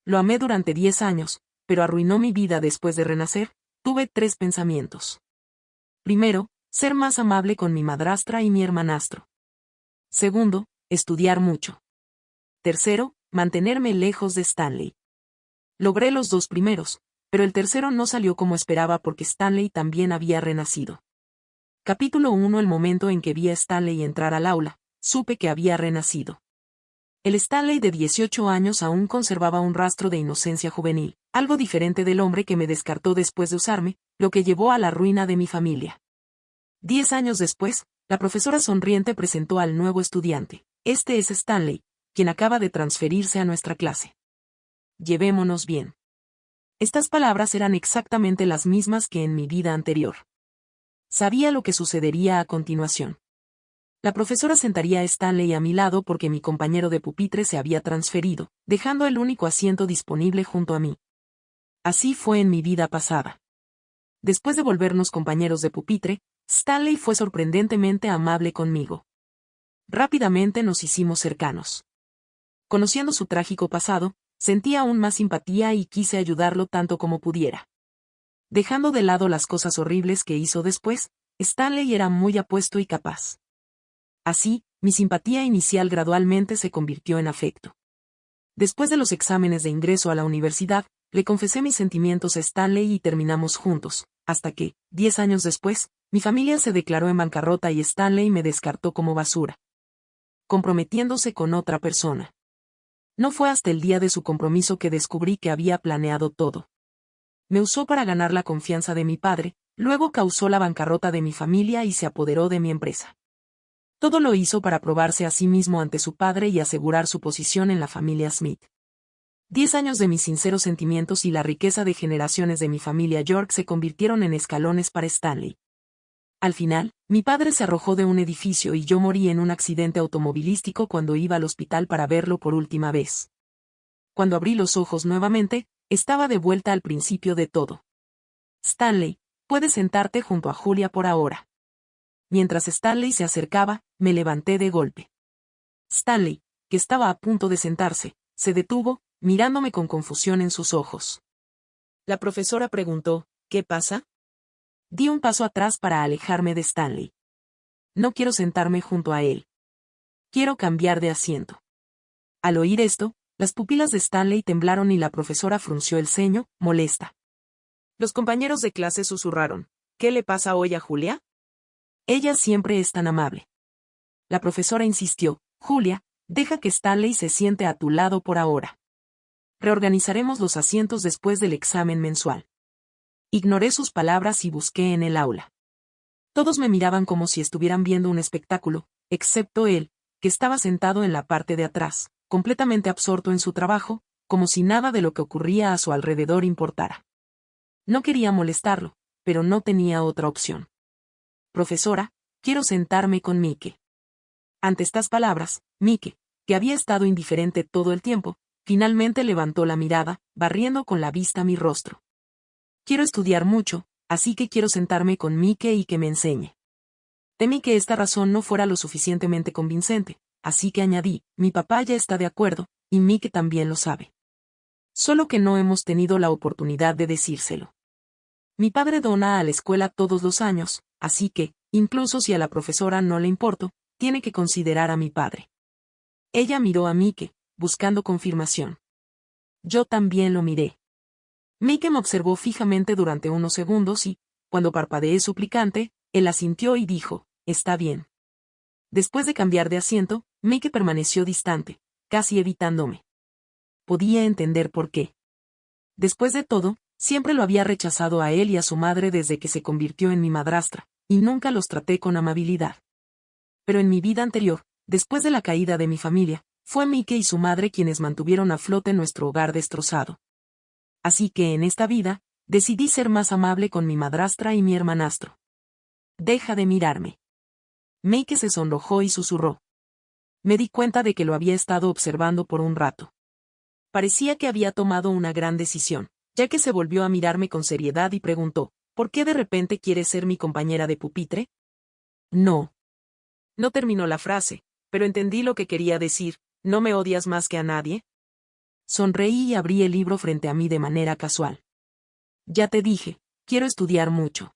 Lo amé durante 10 años, pero arruinó mi vida después de renacer. Tuve 3 pensamientos. Primero, ser más amable con mi madrastra y mi hermanastro. Segundo, estudiar mucho. Tercero, mantenerme lejos de Stanley. Logré los 2 primeros, pero el tercero no salió como esperaba porque Stanley también había renacido. Capítulo 1. El momento en que vi a Stanley entrar al aula, supe que había renacido. El Stanley de 18 años aún conservaba un rastro de inocencia juvenil, algo diferente del hombre que me descartó después de usarme, lo que llevó a la ruina de mi familia. 10 años después, la profesora sonriente presentó al nuevo estudiante. Este es Stanley, quien acaba de transferirse a nuestra clase. Llevémonos bien. Estas palabras eran exactamente las mismas que en mi vida anterior. Sabía lo que sucedería a continuación. La profesora sentaría a Stanley a mi lado porque mi compañero de pupitre se había transferido, dejando el único asiento disponible junto a mí. Así fue en mi vida pasada. Después de volvernos compañeros de pupitre, Stanley fue sorprendentemente amable conmigo. Rápidamente nos hicimos cercanos. Conociendo su trágico pasado, sentí aún más simpatía y quise ayudarlo tanto como pudiera. Dejando de lado las cosas horribles que hizo después, Stanley era muy apuesto y capaz. Así, mi simpatía inicial gradualmente se convirtió en afecto. Después de los exámenes de ingreso a la universidad, le confesé mis sentimientos a Stanley y terminamos juntos, hasta que, 10 años después, mi familia se declaró en bancarrota y Stanley me descartó como basura, comprometiéndose con otra persona. No fue hasta el día de su compromiso que descubrí que había planeado todo. Me usó para ganar la confianza de mi padre, luego causó la bancarrota de mi familia y se apoderó de mi empresa. Todo lo hizo para probarse a sí mismo ante su padre y asegurar su posición en la familia Smith. 10 años de mis sinceros sentimientos y la riqueza de generaciones de mi familia York se convirtieron en escalones para Stanley. Al final, mi padre se arrojó de un edificio y yo morí en un accidente automovilístico cuando iba al hospital para verlo por última vez. Cuando abrí los ojos nuevamente, estaba de vuelta al principio de todo. Stanley, puedes sentarte junto a Julia por ahora. Mientras Stanley se acercaba, me levanté de golpe. Stanley, que estaba a punto de sentarse, se detuvo, mirándome con confusión en sus ojos. La profesora preguntó, ¿qué pasa? Di un paso atrás para alejarme de Stanley. No quiero sentarme junto a él. Quiero cambiar de asiento. Al oír esto, las pupilas de Stanley temblaron y la profesora frunció el ceño, molesta. Los compañeros de clase susurraron, ¿qué le pasa hoy a Julia? Ella siempre es tan amable. La profesora insistió, Julia, deja que Stanley se siente a tu lado por ahora. Reorganizaremos los asientos después del examen mensual. Ignoré sus palabras y busqué en el aula. Todos me miraban como si estuvieran viendo un espectáculo, excepto él, que estaba sentado en la parte de atrás, completamente absorto en su trabajo, como si nada de lo que ocurría a su alrededor importara. No quería molestarlo, pero no tenía otra opción. Profesora, quiero sentarme con Mike. Ante estas palabras, Mike, que había estado indiferente todo el tiempo, finalmente levantó la mirada, barriendo con la vista mi rostro. Quiero estudiar mucho, así que quiero sentarme con Mike y que me enseñe. Temí que esta razón no fuera lo suficientemente convincente, así que añadí, mi papá ya está de acuerdo, y Mike también lo sabe. Solo que no hemos tenido la oportunidad de decírselo. Mi padre dona a la escuela todos los años, así que, incluso si a la profesora no le importo, tiene que considerar a mi padre. Ella miró a Mike, buscando confirmación. Yo también lo miré. Mike me observó fijamente durante unos segundos y, cuando parpadeé suplicante, él asintió y dijo, está bien. Después de cambiar de asiento, Mike permaneció distante, casi evitándome. Podía entender por qué. Después de todo, siempre lo había rechazado a él y a su madre desde que se convirtió en mi madrastra, y nunca los traté con amabilidad. Pero en mi vida anterior, después de la caída de mi familia, fue Mike y su madre quienes mantuvieron a flote nuestro hogar destrozado. Así que en esta vida, decidí ser más amable con mi madrastra y mi hermanastro. Deja de mirarme. Mike se sonrojó y susurró. Me di cuenta de que lo había estado observando por un rato. Parecía que había tomado una gran decisión, ya que se volvió a mirarme con seriedad y preguntó, ¿por qué de repente quieres ser mi compañera de pupitre? No. No terminó la frase, pero entendí lo que quería decir, ¿no me odias más que a nadie? Sonreí y abrí el libro frente a mí de manera casual. Ya te dije, quiero estudiar mucho.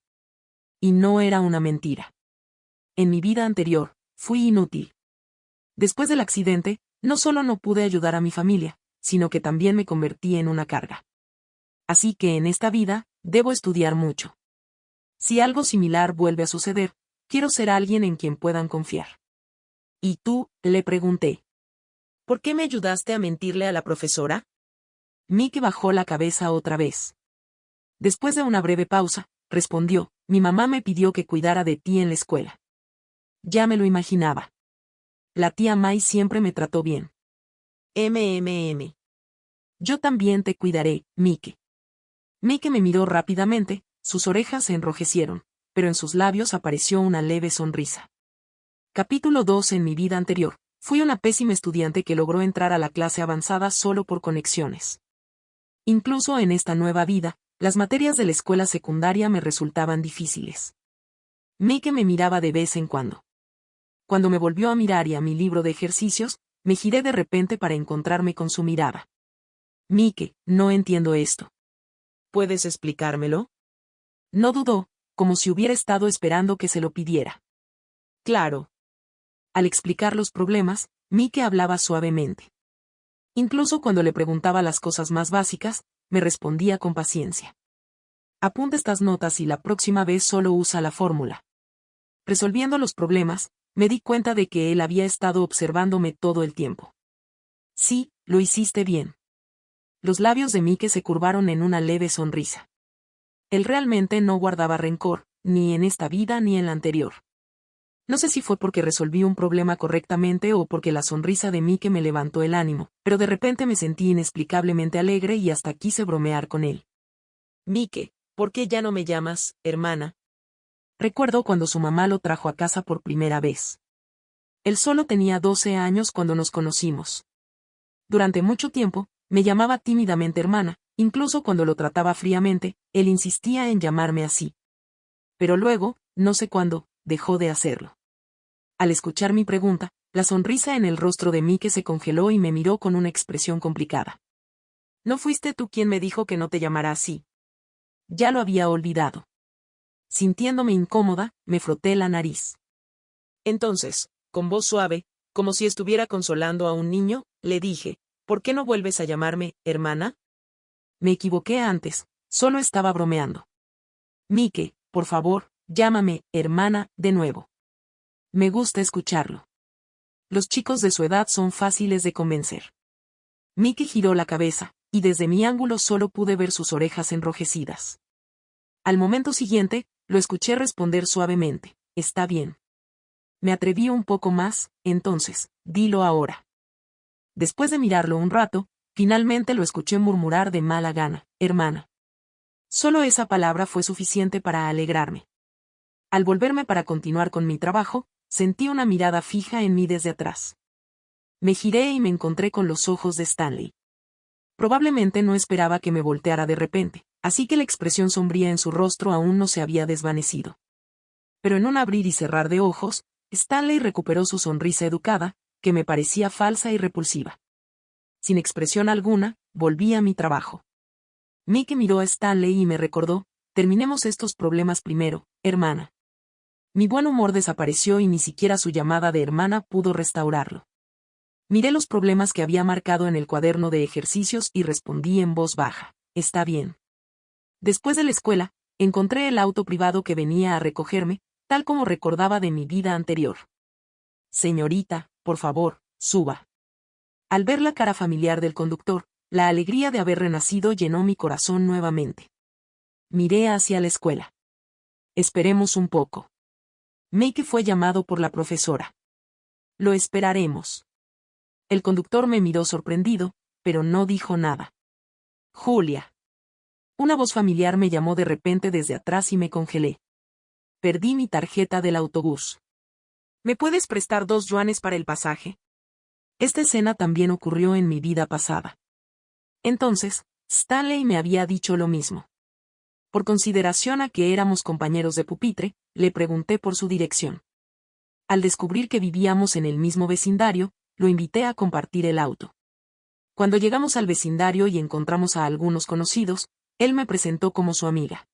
Y no era una mentira. En mi vida anterior, fui inútil. Después del accidente, no solo no pude ayudar a mi familia, sino que también me convertí en una carga. Así que en esta vida, debo estudiar mucho. Si algo similar vuelve a suceder, quiero ser alguien en quien puedan confiar. ¿Y tú?, le pregunté. ¿Por qué me ayudaste a mentirle a la profesora? Mickey bajó la cabeza otra vez. Después de una breve pausa, respondió, mi mamá me pidió que cuidara de ti en la escuela. Ya me lo imaginaba. La tía May siempre me trató bien. Yo también te cuidaré, Mickey. Mickey me miró rápidamente, sus orejas se enrojecieron, pero en sus labios apareció una leve sonrisa. Capítulo 2. En mi vida anterior, fui una pésima estudiante que logró entrar a la clase avanzada solo por conexiones. Incluso en esta nueva vida, las materias de la escuela secundaria me resultaban difíciles. Mickey me miraba de vez en cuando. Cuando me volvió a mirar y a mi libro de ejercicios, me giré de repente para encontrarme con su mirada. Mickey, no entiendo esto. ¿Puedes explicármelo? No dudó, como si hubiera estado esperando que se lo pidiera. Claro. Al explicar los problemas, Mickey hablaba suavemente. Incluso cuando le preguntaba las cosas más básicas, me respondía con paciencia. Apunta estas notas y la próxima vez solo usa la fórmula. Resolviendo los problemas, me di cuenta de que él había estado observándome todo el tiempo. Sí, lo hiciste bien. Los labios de Mickey se curvaron en una leve sonrisa. Él realmente no guardaba rencor, ni en esta vida ni en la anterior. No sé si fue porque resolví un problema correctamente o porque la sonrisa de Mickey me levantó el ánimo, pero de repente me sentí inexplicablemente alegre y hasta quise bromear con él. Mickey, ¿por qué ya no me llamas, hermana? Recuerdo cuando su mamá lo trajo a casa por primera vez. Él solo tenía 12 años cuando nos conocimos. Durante mucho tiempo, me llamaba tímidamente hermana, incluso cuando lo trataba fríamente, él insistía en llamarme así. Pero luego, no sé cuándo, dejó de hacerlo. Al escuchar mi pregunta, la sonrisa en el rostro de Mickey se congeló y me miró con una expresión complicada. ¿No fuiste tú quien me dijo que no te llamara así? Ya lo había olvidado. Sintiéndome incómoda, me froté la nariz. Entonces, con voz suave, como si estuviera consolando a un niño, le dije, ¿por qué no vuelves a llamarme, hermana? Me equivoqué antes, solo estaba bromeando. Mickey, por favor, llámame, hermana, de nuevo. Me gusta escucharlo. Los chicos de su edad son fáciles de convencer. Mickey giró la cabeza, y desde mi ángulo solo pude ver sus orejas enrojecidas. Al momento siguiente, lo escuché responder suavemente, está bien. Me atreví un poco más, entonces, dilo ahora. Después de mirarlo un rato, finalmente lo escuché murmurar de mala gana, hermana. Solo esa palabra fue suficiente para alegrarme. Al volverme para continuar con mi trabajo, sentí una mirada fija en mí desde atrás. Me giré y me encontré con los ojos de Stanley. Probablemente no esperaba que me volteara de repente, así que la expresión sombría en su rostro aún no se había desvanecido. Pero en un abrir y cerrar de ojos, Stanley recuperó su sonrisa educada, que me parecía falsa y repulsiva. Sin expresión alguna, volví a mi trabajo. Mickey miró a Stanley y me recordó, terminemos estos problemas primero, hermana. Mi buen humor desapareció y ni siquiera su llamada de hermana pudo restaurarlo. Miré los problemas que había marcado en el cuaderno de ejercicios y respondí en voz baja, está bien. Después de la escuela, encontré el auto privado que venía a recogerme, tal como recordaba de mi vida anterior. Señorita, por favor, suba. Al ver la cara familiar del conductor, la alegría de haber renacido llenó mi corazón nuevamente. Miré hacia la escuela. Esperemos un poco. Mickey fue llamado por la profesora. Lo esperaremos. El conductor me miró sorprendido, pero no dijo nada. Julia. Una voz familiar me llamó de repente desde atrás y me congelé. Perdí mi tarjeta del autobús. ¿Me puedes prestar 2 yuanes para el pasaje? Esta escena también ocurrió en mi vida pasada. Entonces, Stanley me había dicho lo mismo. Por consideración a que éramos compañeros de pupitre, le pregunté por su dirección. Al descubrir que vivíamos en el mismo vecindario, lo invité a compartir el auto. Cuando llegamos al vecindario y encontramos a algunos conocidos, él me presentó como su amiga.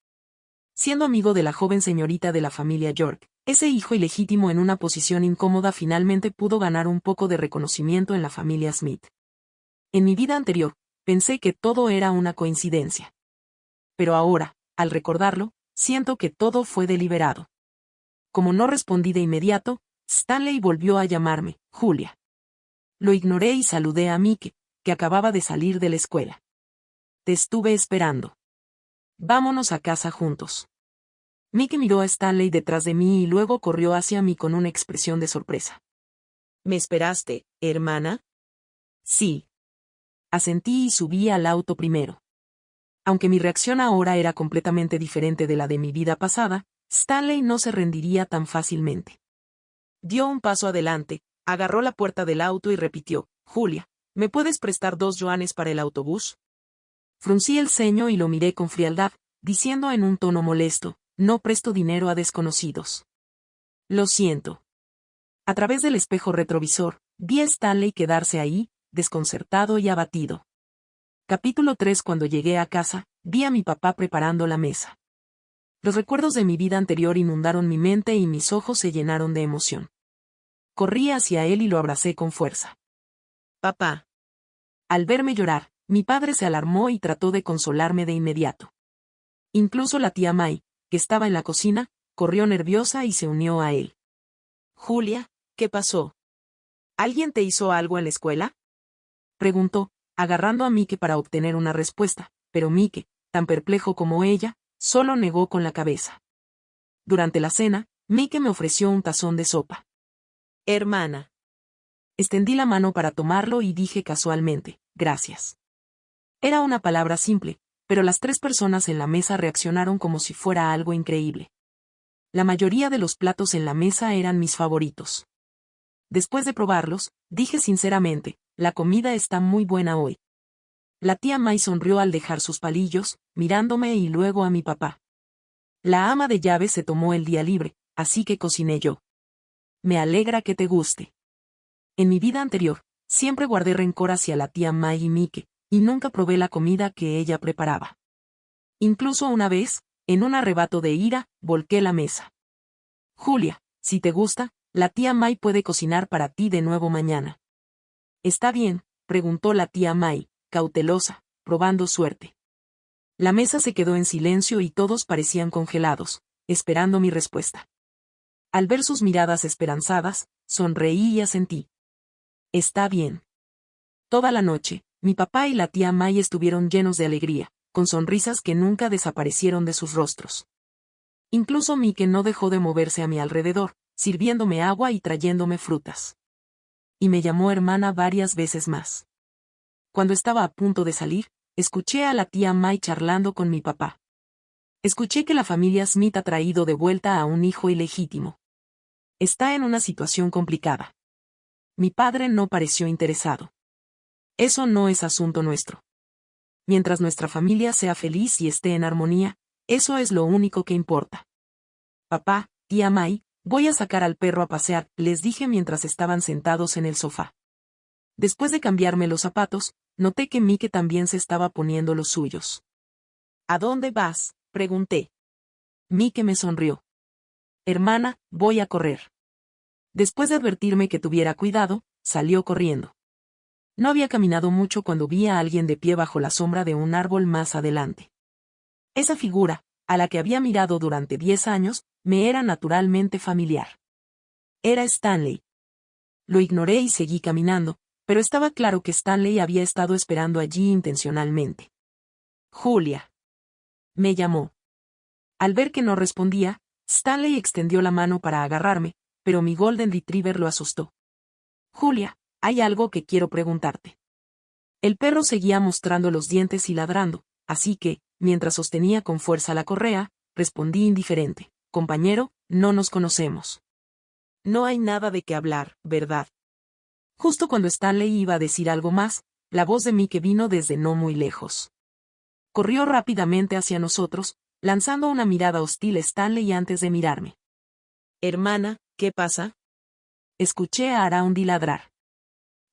Siendo amigo de la joven señorita de la familia York, ese hijo ilegítimo en una posición incómoda finalmente pudo ganar un poco de reconocimiento en la familia Smith. En mi vida anterior, pensé que todo era una coincidencia. Pero ahora, al recordarlo, siento que todo fue deliberado. Como no respondí de inmediato, Stanley volvió a llamarme, Julia. Lo ignoré y saludé a Mike, que acababa de salir de la escuela. Te estuve esperando. Vámonos a casa juntos. Mike miró a Stanley detrás de mí y luego corrió hacia mí con una expresión de sorpresa. ¿Me esperaste, hermana? Sí. Asentí y subí al auto primero. Aunque mi reacción ahora era completamente diferente de la de mi vida pasada, Stanley no se rendiría tan fácilmente. Dio un paso adelante, agarró la puerta del auto y repitió, Julia, ¿me puedes prestar 2 yuanes para el autobús? Fruncí el ceño y lo miré con frialdad, diciendo en un tono molesto, no presto dinero a desconocidos. Lo siento. A través del espejo retrovisor, vi a Stanley quedarse ahí, desconcertado y abatido. Capítulo 3. Cuando llegué a casa, vi a mi papá preparando la mesa. Los recuerdos de mi vida anterior inundaron mi mente y mis ojos se llenaron de emoción. Corrí hacia él y lo abracé con fuerza. Papá. Al verme llorar, mi padre se alarmó y trató de consolarme de inmediato. Incluso la tía May, que estaba en la cocina, corrió nerviosa y se unió a él. Julia, ¿qué pasó? ¿Alguien te hizo algo en la escuela? Preguntó, agarrando a Mike para obtener una respuesta, pero Mike, tan perplejo como ella, solo negó con la cabeza. Durante la cena, Mike me ofreció un tazón de sopa. Hermana. Extendí la mano para tomarlo y dije casualmente, gracias. Era una palabra simple, pero las 3 personas en la mesa reaccionaron como si fuera algo increíble. La mayoría de los platos en la mesa eran mis favoritos. Después de probarlos, dije sinceramente, la comida está muy buena hoy. La tía May sonrió al dejar sus palillos, mirándome y luego a mi papá. La ama de llaves se tomó el día libre, así que cociné yo. Me alegra que te guste. En mi vida anterior, siempre guardé rencor hacia la tía May y Mike, y nunca probé la comida que ella preparaba. Incluso una vez, en un arrebato de ira, volqué la mesa. Julia, si te gusta, la tía May puede cocinar para ti de nuevo mañana. ¿Está bien?, preguntó la tía May, cautelosa, probando suerte. La mesa se quedó en silencio y todos parecían congelados, esperando mi respuesta. Al ver sus miradas esperanzadas, sonreí y asentí. Está bien. Toda la noche, mi papá y la tía May estuvieron llenos de alegría, con sonrisas que nunca desaparecieron de sus rostros. Incluso Mike no dejó de moverse a mi alrededor, sirviéndome agua y trayéndome frutas. Y me llamó hermana varias veces más. Cuando estaba a punto de salir, escuché a la tía May charlando con mi papá. Escuché que la familia Smith ha traído de vuelta a un hijo ilegítimo. Está en una situación complicada. Mi padre no pareció interesado. Eso no es asunto nuestro. Mientras nuestra familia sea feliz y esté en armonía, eso es lo único que importa. Papá, tía May, voy a sacar al perro a pasear, les dije mientras estaban sentados en el sofá. Después de cambiarme los zapatos, noté que Mike también se estaba poniendo los suyos. ¿A dónde vas?, pregunté. Mike me sonrió. Hermana, voy a correr. Después de advertirme que tuviera cuidado, salió corriendo. No había caminado mucho cuando vi a alguien de pie bajo la sombra de un árbol más adelante. Esa figura, a la que había mirado durante 10 años, me era naturalmente familiar. Era Stanley. Lo ignoré y seguí caminando, pero estaba claro que Stanley había estado esperando allí intencionalmente. Julia. Me llamó. Al ver que no respondía, Stanley extendió la mano para agarrarme, pero mi Golden Retriever lo asustó. Julia, hay algo que quiero preguntarte. El perro seguía mostrando los dientes y ladrando, así que, mientras sostenía con fuerza la correa, respondí indiferente. Compañero, no nos conocemos. No hay nada de qué hablar, ¿verdad? Justo cuando Stanley iba a decir algo más, la voz de Mike vino desde no muy lejos. Corrió rápidamente hacia nosotros, lanzando una mirada hostil a Stanley antes de mirarme. Hermana, ¿qué pasa? Escuché a Aroundi ladrar.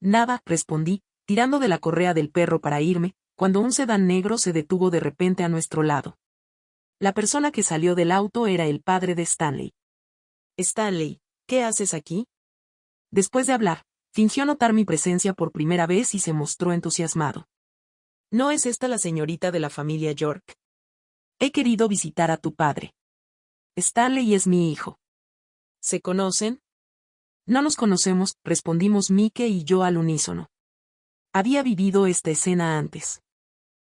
Nada, respondí, tirando de la correa del perro para irme, cuando un sedán negro se detuvo de repente a nuestro lado. La persona que salió del auto era el padre de Stanley. «Stanley, ¿qué haces aquí?». Después de hablar, fingió notar mi presencia por primera vez y se mostró entusiasmado. «¿No es esta la señorita de la familia York? He querido visitar a tu padre. Stanley es mi hijo». «¿Se conocen?». «No nos conocemos», respondimos Mike y yo al unísono. Había vivido esta escena antes.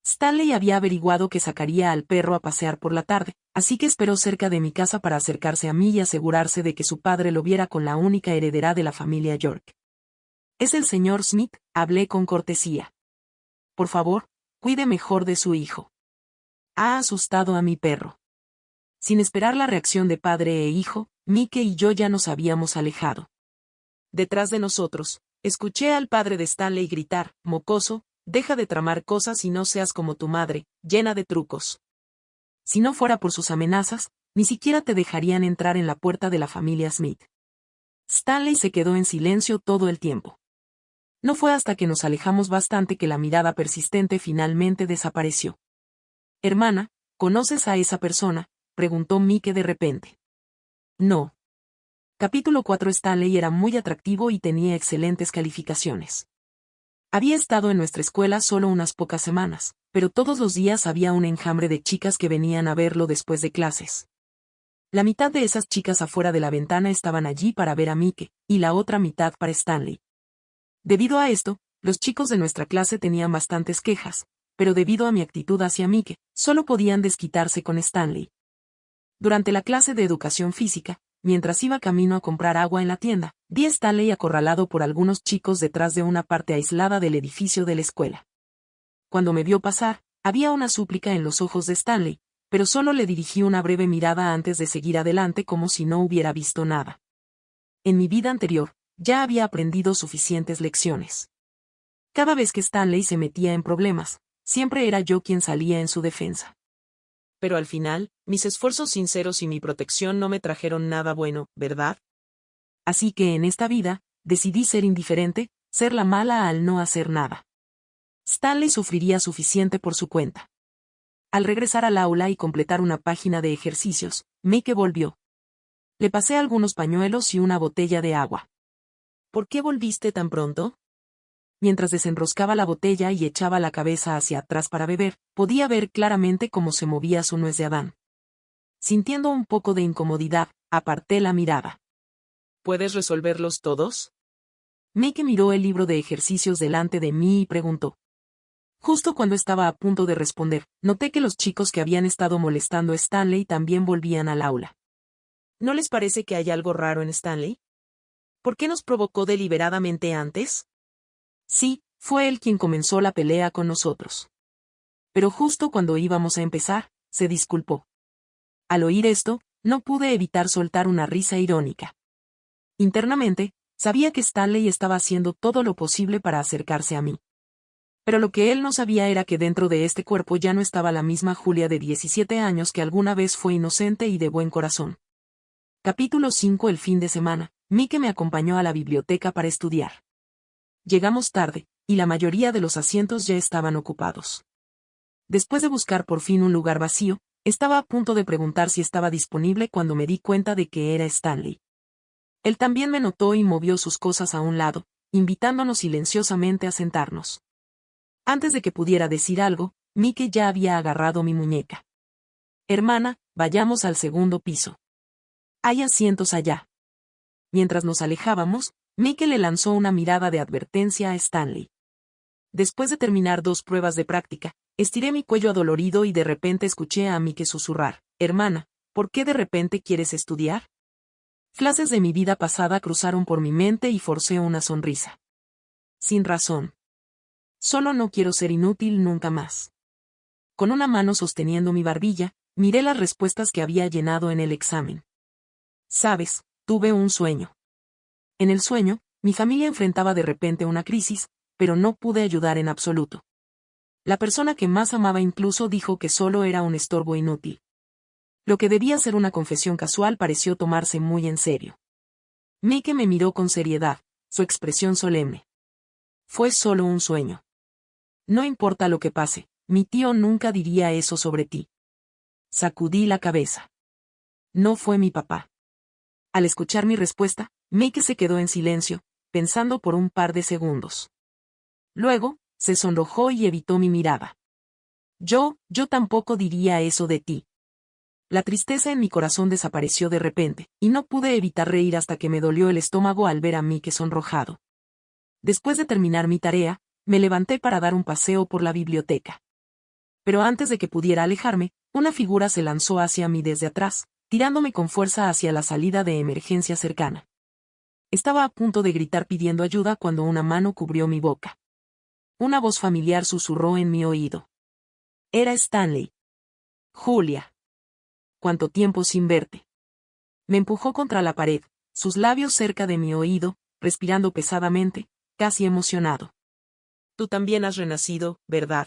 Stanley había averiguado que sacaría al perro a pasear por la tarde, así que esperó cerca de mi casa para acercarse a mí y asegurarse de que su padre lo viera con la única heredera de la familia York. «Es el señor Smith», hablé con cortesía. «Por favor, cuide mejor de su hijo. Ha asustado a mi perro». Sin esperar la reacción de padre e hijo, Mike y yo ya nos habíamos alejado. Detrás de nosotros, escuché al padre de Stanley gritar: «Mocoso, deja de tramar cosas y no seas como tu madre, llena de trucos». Si no fuera por sus amenazas, ni siquiera te dejarían entrar en la puerta de la familia Smith. Stanley se quedó en silencio todo el tiempo. No fue hasta que nos alejamos bastante que la mirada persistente finalmente desapareció. «Hermana, ¿conoces a esa persona?», preguntó Mike de repente. «No». Capítulo 4. Stanley era muy atractivo y tenía excelentes calificaciones. Había estado en nuestra escuela solo unas pocas semanas, pero todos los días había un enjambre de chicas que venían a verlo después de clases. La mitad de esas chicas afuera de la ventana estaban allí para ver a Mike, y la otra mitad para Stanley. Debido a esto, los chicos de nuestra clase tenían bastantes quejas, pero debido a mi actitud hacia Mike, solo podían desquitarse con Stanley. Durante la clase de educación física, mientras iba camino a comprar agua en la tienda, vi a Stanley acorralado por algunos chicos detrás de una parte aislada del edificio de la escuela. Cuando me vio pasar, había una súplica en los ojos de Stanley, pero solo le dirigí una breve mirada antes de seguir adelante como si no hubiera visto nada. En mi vida anterior, ya había aprendido suficientes lecciones. Cada vez que Stanley se metía en problemas, siempre era yo quien salía en su defensa. Pero al final, mis esfuerzos sinceros y mi protección no me trajeron nada bueno, ¿verdad? Así que en esta vida, decidí ser indiferente, ser la mala al no hacer nada. Stanley sufriría suficiente por su cuenta. Al regresar al aula y completar una página de ejercicios, Mike volvió. Le pasé algunos pañuelos y una botella de agua. ¿Por qué volviste tan pronto? Mientras desenroscaba la botella y echaba la cabeza hacia atrás para beber, podía ver claramente cómo se movía su nuez de Adán. Sintiendo un poco de incomodidad, aparté la mirada. ¿Puedes resolverlos todos? Mike miró el libro de ejercicios delante de mí y preguntó. Justo cuando estaba a punto de responder, noté que los chicos que habían estado molestando a Stanley también volvían al aula. ¿No les parece que hay algo raro en Stanley? ¿Por qué nos provocó deliberadamente antes? Sí, fue él quien comenzó la pelea con nosotros. Pero justo cuando íbamos a empezar, se disculpó. Al oír esto, no pude evitar soltar una risa irónica. Internamente, sabía que Stanley estaba haciendo todo lo posible para acercarse a mí. Pero lo que él no sabía era que dentro de este cuerpo ya no estaba la misma Julia de 17 años que alguna vez fue inocente y de buen corazón. Capítulo 5. El fin de semana, Mike me acompañó a la biblioteca para estudiar. Llegamos tarde, y la mayoría de los asientos ya estaban ocupados. Después de buscar por fin un lugar vacío, estaba a punto de preguntar si estaba disponible cuando me di cuenta de que era Stanley. Él también me notó y movió sus cosas a un lado, invitándonos silenciosamente a sentarnos. Antes de que pudiera decir algo, Mike ya había agarrado mi muñeca. Hermana, vayamos al segundo piso. Hay asientos allá. Mientras nos alejábamos, Mike le lanzó una mirada de advertencia a Stanley. Después de terminar 2 pruebas de práctica, estiré mi cuello adolorido y de repente escuché a Mike susurrar, hermana, ¿por qué de repente quieres estudiar? Flashes de mi vida pasada cruzaron por mi mente y forcé una sonrisa. Sin razón. Solo no quiero ser inútil nunca más. Con una mano sosteniendo mi barbilla, miré las respuestas que había llenado en el examen. Sabes, tuve un sueño. En el sueño, mi familia enfrentaba de repente una crisis, pero no pude ayudar en absoluto. La persona que más amaba incluso dijo que solo era un estorbo inútil. Lo que debía ser una confesión casual pareció tomarse muy en serio. Mike me miró con seriedad, su expresión solemne. Fue solo un sueño. No importa lo que pase, mi tío nunca diría eso sobre ti. Sacudí la cabeza. No fue mi papá. Al escuchar mi respuesta, Mike se quedó en silencio, pensando por un par de segundos. Luego, se sonrojó y evitó mi mirada. Yo tampoco diría eso de ti. La tristeza en mi corazón desapareció de repente, y no pude evitar reír hasta que me dolió el estómago al ver a Mike sonrojado. Después de terminar mi tarea, me levanté para dar un paseo por la biblioteca. Pero antes de que pudiera alejarme, una figura se lanzó hacia mí desde atrás, tirándome con fuerza hacia la salida de emergencia cercana. Estaba a punto de gritar pidiendo ayuda cuando una mano cubrió mi boca. Una voz familiar susurró en mi oído. Era Stanley. Julia. ¿Cuánto tiempo sin verte? Me empujó contra la pared, sus labios cerca de mi oído, respirando pesadamente, casi emocionado. Tú también has renacido, ¿verdad?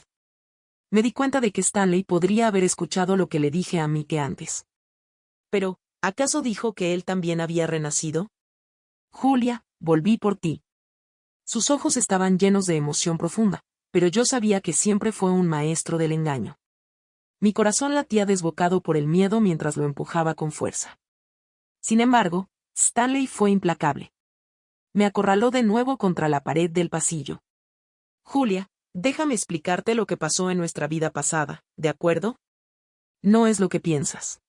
Me di cuenta de que Stanley podría haber escuchado lo que le dije a Mike antes. Pero, ¿acaso dijo que él también había renacido? Julia, volví por ti. Sus ojos estaban llenos de emoción profunda, pero yo sabía que siempre fue un maestro del engaño. Mi corazón latía desbocado por el miedo mientras lo empujaba con fuerza. Sin embargo, Stanley fue implacable. Me acorraló de nuevo contra la pared del pasillo. Julia, déjame explicarte lo que pasó en nuestra vida pasada, ¿de acuerdo? No es lo que piensas.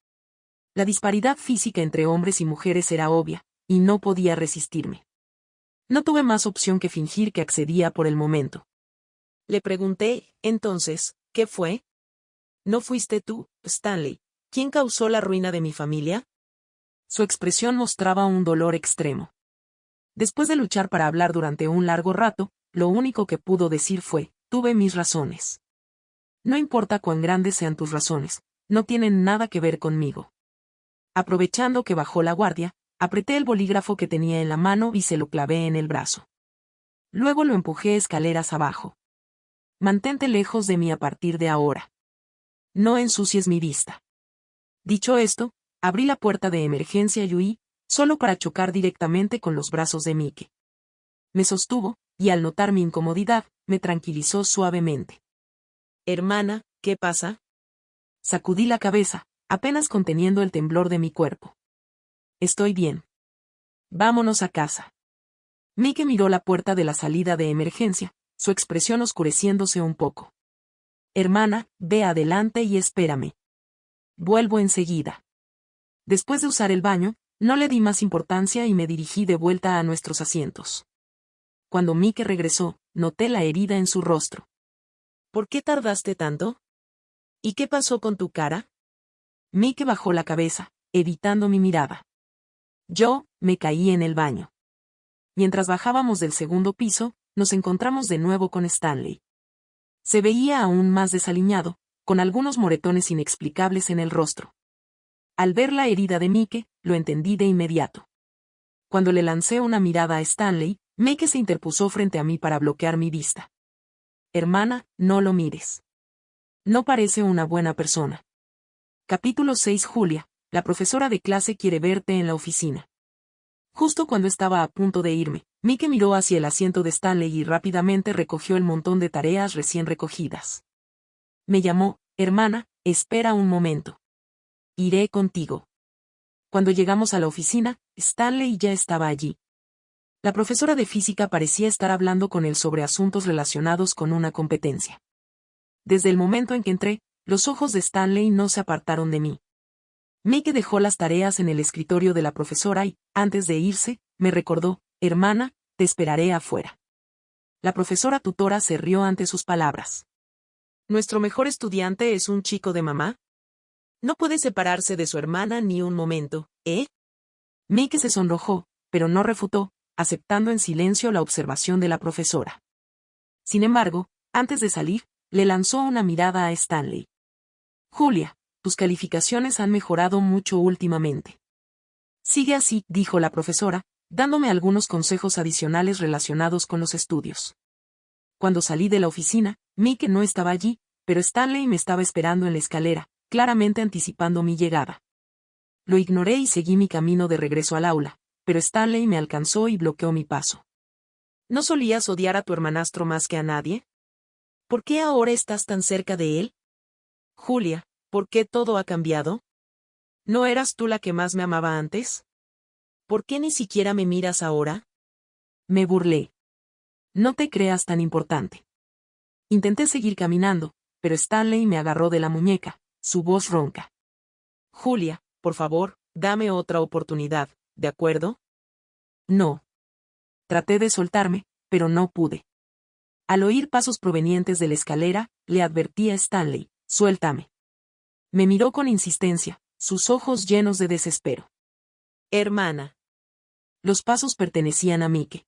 La disparidad física entre hombres y mujeres era obvia, y no podía resistirme. No tuve más opción que fingir que accedía por el momento. Le pregunté, entonces, ¿qué fue? ¿No fuiste tú, Stanley, quien causó la ruina de mi familia? Su expresión mostraba un dolor extremo. Después de luchar para hablar durante un largo rato, lo único que pudo decir fue, tuve mis razones. No importa cuán grandes sean tus razones, no tienen nada que ver conmigo. Aprovechando que bajó la guardia, apreté el bolígrafo que tenía en la mano y se lo clavé en el brazo. Luego lo empujé escaleras abajo. Mantente lejos de mí a partir de ahora. No ensucies mi vista. Dicho esto, abrí la puerta de emergencia y huí, solo para chocar directamente con los brazos de Mike. Me sostuvo, y al notar mi incomodidad, me tranquilizó suavemente. Hermana, ¿qué pasa? Sacudí la cabeza, apenas conteniendo el temblor de mi cuerpo. Estoy bien. Vámonos a casa. Mike miró la puerta de la salida de emergencia, su expresión oscureciéndose un poco. Hermana, ve adelante y espérame. Vuelvo enseguida. Después de usar el baño, no le di más importancia y me dirigí de vuelta a nuestros asientos. Cuando Mike regresó, noté la herida en su rostro. ¿Por qué tardaste tanto? ¿Y qué pasó con tu cara? Mike bajó la cabeza, evitando mi mirada. Yo, me caí en el baño. Mientras bajábamos del segundo piso, nos encontramos de nuevo con Stanley. Se veía aún más desaliñado, con algunos moretones inexplicables en el rostro. Al ver la herida de Mike, lo entendí de inmediato. Cuando le lancé una mirada a Stanley, Mike se interpuso frente a mí para bloquear mi vista. Hermana, no lo mires. No parece una buena persona. Capítulo 6. Julia, la profesora de clase quiere verte en la oficina. Justo cuando estaba a punto de irme, Mike miró hacia el asiento de Stanley y rápidamente recogió el montón de tareas recién recogidas. Me llamó, hermana, espera un momento. Iré contigo. Cuando llegamos a la oficina, Stanley ya estaba allí. La profesora de física parecía estar hablando con él sobre asuntos relacionados con una competencia. Desde el momento en que entré, los ojos de Stanley no se apartaron de mí. Mike dejó las tareas en el escritorio de la profesora y, antes de irse, me recordó, hermana, te esperaré afuera. La profesora tutora se rió ante sus palabras. ¿Nuestro mejor estudiante es un chico de mamá? No puede separarse de su hermana ni un momento, ¿eh? Mike se sonrojó, pero no refutó, aceptando en silencio la observación de la profesora. Sin embargo, antes de salir, le lanzó una mirada a Stanley. Julia, tus calificaciones han mejorado mucho últimamente. Sigue así, dijo la profesora, dándome algunos consejos adicionales relacionados con los estudios. Cuando salí de la oficina, Mike no estaba allí, pero Stanley me estaba esperando en la escalera, claramente anticipando mi llegada. Lo ignoré y seguí mi camino de regreso al aula, pero Stanley me alcanzó y bloqueó mi paso. ¿No solías odiar a tu hermanastro más que a nadie? ¿Por qué ahora estás tan cerca de él? Julia, ¿por qué todo ha cambiado? ¿No eras tú la que más me amaba antes? ¿Por qué ni siquiera me miras ahora? Me burlé. No te creas tan importante. Intenté seguir caminando, pero Stanley me agarró de la muñeca, su voz ronca. Julia, por favor, dame otra oportunidad, ¿de acuerdo? No. Traté de soltarme, pero no pude. Al oír pasos provenientes de la escalera, le advertí a Stanley, suéltame. Me miró con insistencia, sus ojos llenos de desespero. Hermana. Los pasos pertenecían a Mike.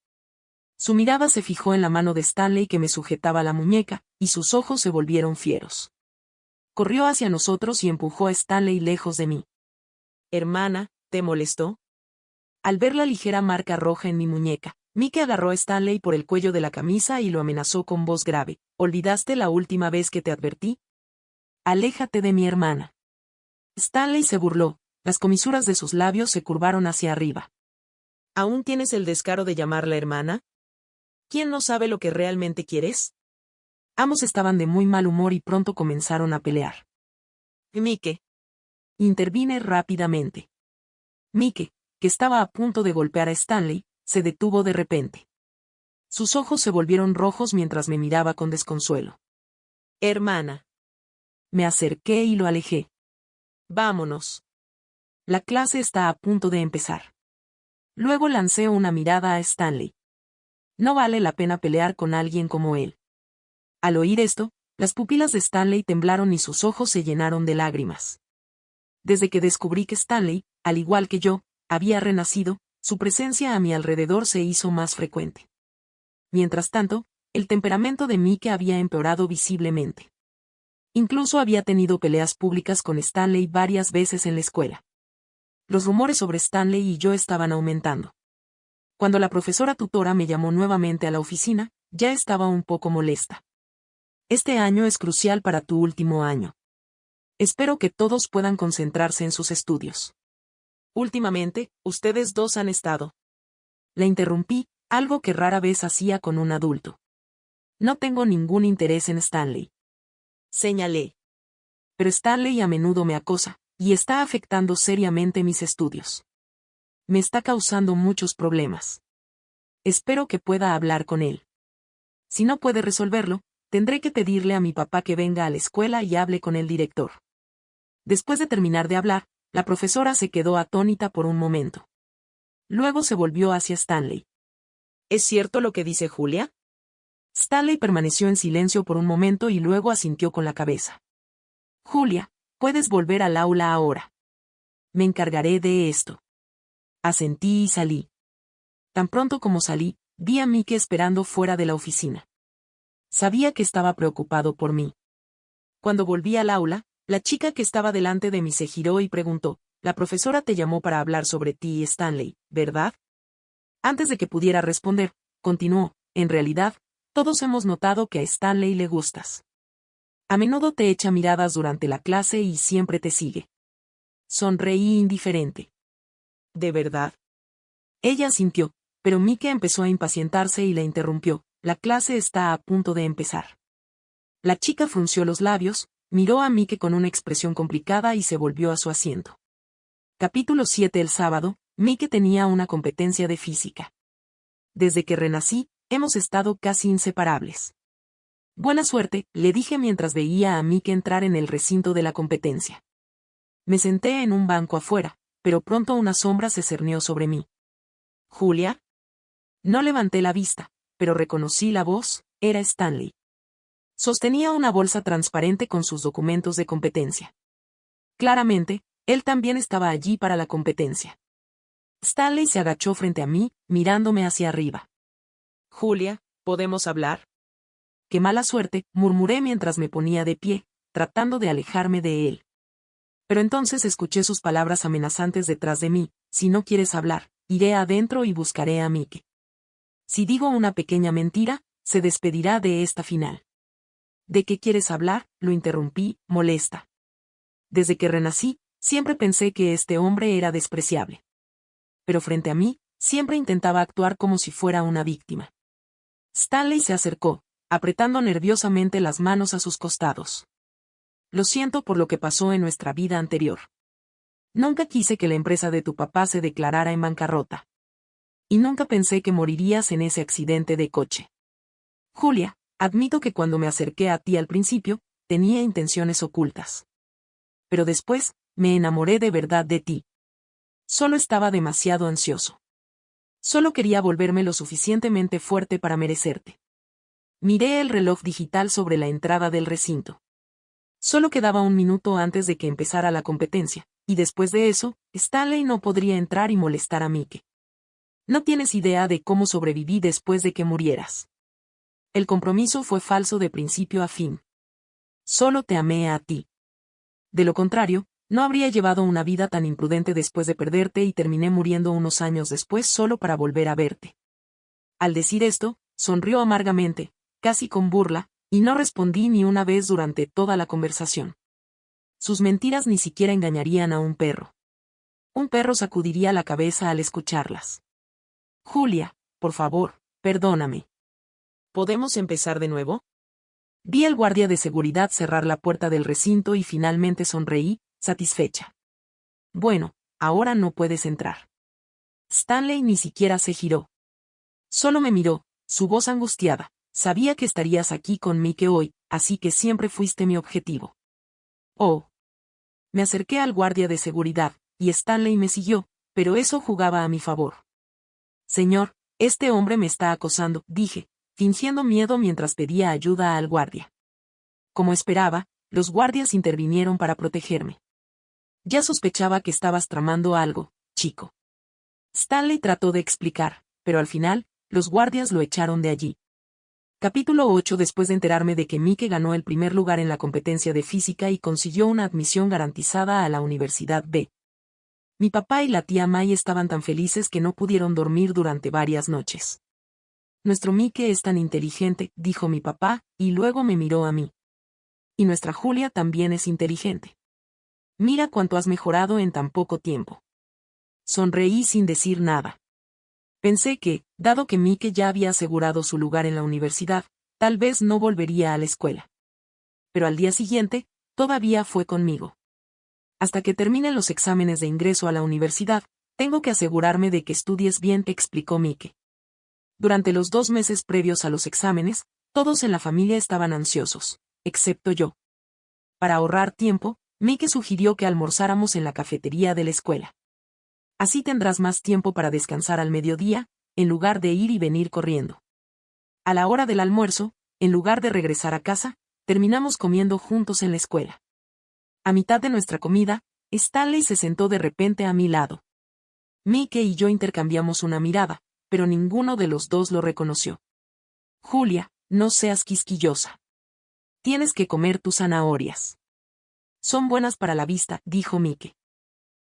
Su mirada se fijó en la mano de Stanley que me sujetaba la muñeca, y sus ojos se volvieron fieros. Corrió hacia nosotros y empujó a Stanley lejos de mí. Hermana, ¿te molestó? Al ver la ligera marca roja en mi muñeca, Mike agarró a Stanley por el cuello de la camisa y lo amenazó con voz grave. ¿Olvidaste la última vez que te advertí? Aléjate de mi hermana. Stanley se burló, las comisuras de sus labios se curvaron hacia arriba. ¿Aún tienes el descaro de llamarla hermana? ¿Quién no sabe lo que realmente quieres? Ambos estaban de muy mal humor y pronto comenzaron a pelear. Mike. Intervine rápidamente. Mike, que estaba a punto de golpear a Stanley, se detuvo de repente. Sus ojos se volvieron rojos mientras me miraba con desconsuelo. Hermana. Me acerqué y lo alejé. Vámonos. La clase está a punto de empezar. Luego lancé una mirada a Stanley. No vale la pena pelear con alguien como él. Al oír esto, las pupilas de Stanley temblaron y sus ojos se llenaron de lágrimas. Desde que descubrí que Stanley, al igual que yo, había renacido, su presencia a mi alrededor se hizo más frecuente. Mientras tanto, el temperamento de Mike había empeorado visiblemente. Incluso había tenido peleas públicas con Stanley varias veces en la escuela. Los rumores sobre Stanley y yo estaban aumentando. Cuando la profesora tutora me llamó nuevamente a la oficina, ya estaba un poco molesta. Este año es crucial para tu último año. Espero que todos puedan concentrarse en sus estudios. Últimamente, ustedes dos han estado. La interrumpí, algo que rara vez hacía con un adulto. No tengo ningún interés en Stanley. Señalé. Pero Stanley a menudo me acosa, y está afectando seriamente mis estudios. Me está causando muchos problemas. Espero que pueda hablar con él. Si no puede resolverlo, tendré que pedirle a mi papá que venga a la escuela y hable con el director. Después de terminar de hablar, la profesora se quedó atónita por un momento. Luego se volvió hacia Stanley. ¿Es cierto lo que dice Julia? Stanley permaneció en silencio por un momento y luego asintió con la cabeza. Julia, puedes volver al aula ahora. Me encargaré de esto. Asentí y salí. Tan pronto como salí, vi a Mike esperando fuera de la oficina. Sabía que estaba preocupado por mí. Cuando volví al aula, la chica que estaba delante de mí se giró y preguntó, «La profesora te llamó para hablar sobre ti y Stanley, ¿verdad?» Antes de que pudiera responder, continuó, «En realidad, todos hemos notado que a Stanley le gustas. A menudo te echa miradas durante la clase y siempre te sigue». Sonreí indiferente. ¿De verdad? Ella asintió, pero Mike empezó a impacientarse y la interrumpió. La clase está a punto de empezar. La chica frunció los labios, miró a Mike con una expresión complicada y se volvió a su asiento. Capítulo 7. El sábado, Mike tenía una competencia de física. Desde que renací, hemos estado casi inseparables. Buena suerte, le dije mientras veía a Mike entrar en el recinto de la competencia. Me senté en un banco afuera, pero pronto una sombra se cernió sobre mí. ¿Julia? No levanté la vista, pero reconocí la voz, era Stanley. Sostenía una bolsa transparente con sus documentos de competencia. Claramente, él también estaba allí para la competencia. Stanley se agachó frente a mí, mirándome hacia arriba. Julia, ¿podemos hablar? Qué mala suerte, murmuré mientras me ponía de pie, tratando de alejarme de él. Pero entonces escuché sus palabras amenazantes detrás de mí, si no quieres hablar, iré adentro y buscaré a Mike. Si digo una pequeña mentira, se despedirá de esta final. ¿De qué quieres hablar?, lo interrumpí, molesta. Desde que renací, siempre pensé que este hombre era despreciable. Pero frente a mí, siempre intentaba actuar como si fuera una víctima. Stanley se acercó, apretando nerviosamente las manos a sus costados. Lo siento por lo que pasó en nuestra vida anterior. Nunca quise que la empresa de tu papá se declarara en bancarrota. Y nunca pensé que morirías en ese accidente de coche. Julia, admito que cuando me acerqué a ti al principio, tenía intenciones ocultas. Pero después, me enamoré de verdad de ti. Solo estaba demasiado ansioso. Solo quería volverme lo suficientemente fuerte para merecerte. Miré el reloj digital sobre la entrada del recinto. Solo quedaba un minuto antes de que empezara la competencia, y después de eso, Stanley no podría entrar y molestar a Mike. No tienes idea de cómo sobreviví después de que murieras. El compromiso fue falso de principio a fin. Solo te amé a ti. De lo contrario, no habría llevado una vida tan imprudente después de perderte y terminé muriendo unos años después solo para volver a verte. Al decir esto, sonrió amargamente, casi con burla, y no respondí ni una vez durante toda la conversación. Sus mentiras ni siquiera engañarían a un perro. Un perro sacudiría la cabeza al escucharlas. Julia, por favor, perdóname. ¿Podemos empezar de nuevo? Vi al guardia de seguridad cerrar la puerta del recinto y finalmente sonreí, satisfecha. Bueno, ahora no puedes entrar. Stanley ni siquiera se giró. Solo me miró, su voz angustiada. Sabía que estarías aquí con Mike hoy, así que siempre fuiste mi objetivo. Oh. Me acerqué al guardia de seguridad, y Stanley me siguió, pero eso jugaba a mi favor. Señor, este hombre me está acosando, dije, fingiendo miedo mientras pedía ayuda al guardia. Como esperaba, los guardias intervinieron para protegerme. Ya sospechaba que estabas tramando algo, chico. Stanley trató de explicar, pero al final, los guardias lo echaron de allí. Capítulo 8. Después de enterarme de que Mike ganó el primer lugar en la competencia de física y consiguió una admisión garantizada a la Universidad B. Mi papá y la tía May estaban tan felices que no pudieron dormir durante varias noches. Nuestro Mike es tan inteligente, dijo mi papá, y luego me miró a mí. Y nuestra Julia también es inteligente. Mira cuánto has mejorado en tan poco tiempo. Sonreí sin decir nada. Pensé que, dado que Mike ya había asegurado su lugar en la universidad, tal vez no volvería a la escuela. Pero al día siguiente, todavía fue conmigo. Hasta que terminen los exámenes de ingreso a la universidad, tengo que asegurarme de que estudies bien, explicó Mike. Durante los 2 meses previos a los exámenes, todos en la familia estaban ansiosos, excepto yo. Para ahorrar tiempo, Mike sugirió que almorzáramos en la cafetería de la escuela. Así tendrás más tiempo para descansar al mediodía, en lugar de ir y venir corriendo. A la hora del almuerzo, en lugar de regresar a casa, terminamos comiendo juntos en la escuela. A mitad de nuestra comida, Stanley se sentó de repente a mi lado. Mike y yo intercambiamos una mirada, pero ninguno de los dos lo reconoció. Julia, no seas quisquillosa. Tienes que comer tus zanahorias. Son buenas para la vista, dijo Mike.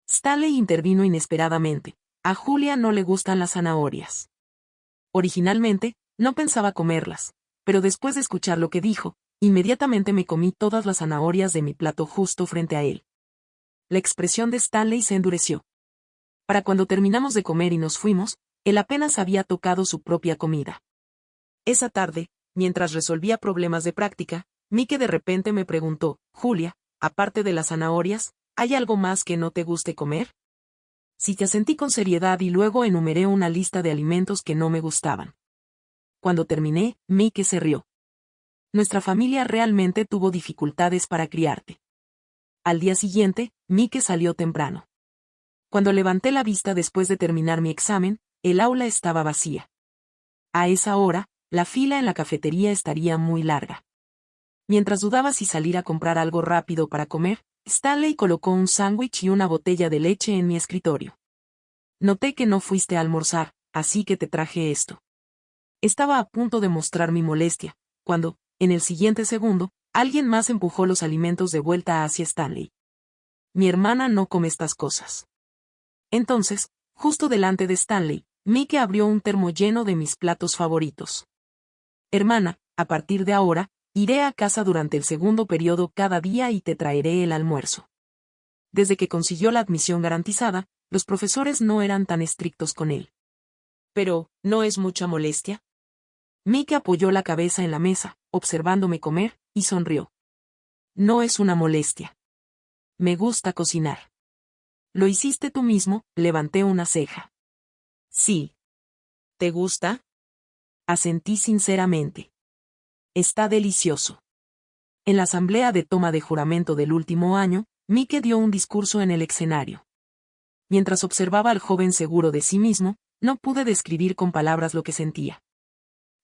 Stanley intervino inesperadamente. A Julia no le gustan las zanahorias. Originalmente, no pensaba comerlas, pero después de escuchar lo que dijo, inmediatamente me comí todas las zanahorias de mi plato justo frente a él. La expresión de Stanley se endureció. Para cuando terminamos de comer y nos fuimos, él apenas había tocado su propia comida. Esa tarde, mientras resolvía problemas de práctica, Mike de repente me preguntó, Julia, aparte de las zanahorias, ¿hay algo más que no te guste comer? Sí, te asentí con seriedad y luego enumeré una lista de alimentos que no me gustaban. Cuando terminé, Mike se rió. Nuestra familia realmente tuvo dificultades para criarte. Al día siguiente, Mike salió temprano. Cuando levanté la vista después de terminar mi examen, el aula estaba vacía. A esa hora, la fila en la cafetería estaría muy larga. Mientras dudaba si salir a comprar algo rápido para comer, Stanley colocó un sándwich y una botella de leche en mi escritorio. Noté que no fuiste a almorzar, así que te traje esto. Estaba a punto de mostrar mi molestia, cuando, en el siguiente segundo, alguien más empujó los alimentos de vuelta hacia Stanley. Mi hermana no come estas cosas. Entonces, justo delante de Stanley, Mike abrió un termo lleno de mis platos favoritos. Hermana, a partir de ahora, iré a casa durante el segundo periodo cada día y te traeré el almuerzo. Desde que consiguió la admisión garantizada, los profesores no eran tan estrictos con él. Pero, ¿no es mucha molestia? Mike apoyó la cabeza en la mesa, observándome comer, y sonrió. No es una molestia. Me gusta cocinar. ¿Lo hiciste tú mismo? Levanté una ceja. Sí. ¿Te gusta? Asentí sinceramente. Está delicioso. En la asamblea de toma de juramento del último año, Mike dio un discurso en el escenario. Mientras observaba al joven seguro de sí mismo, no pude describir con palabras lo que sentía.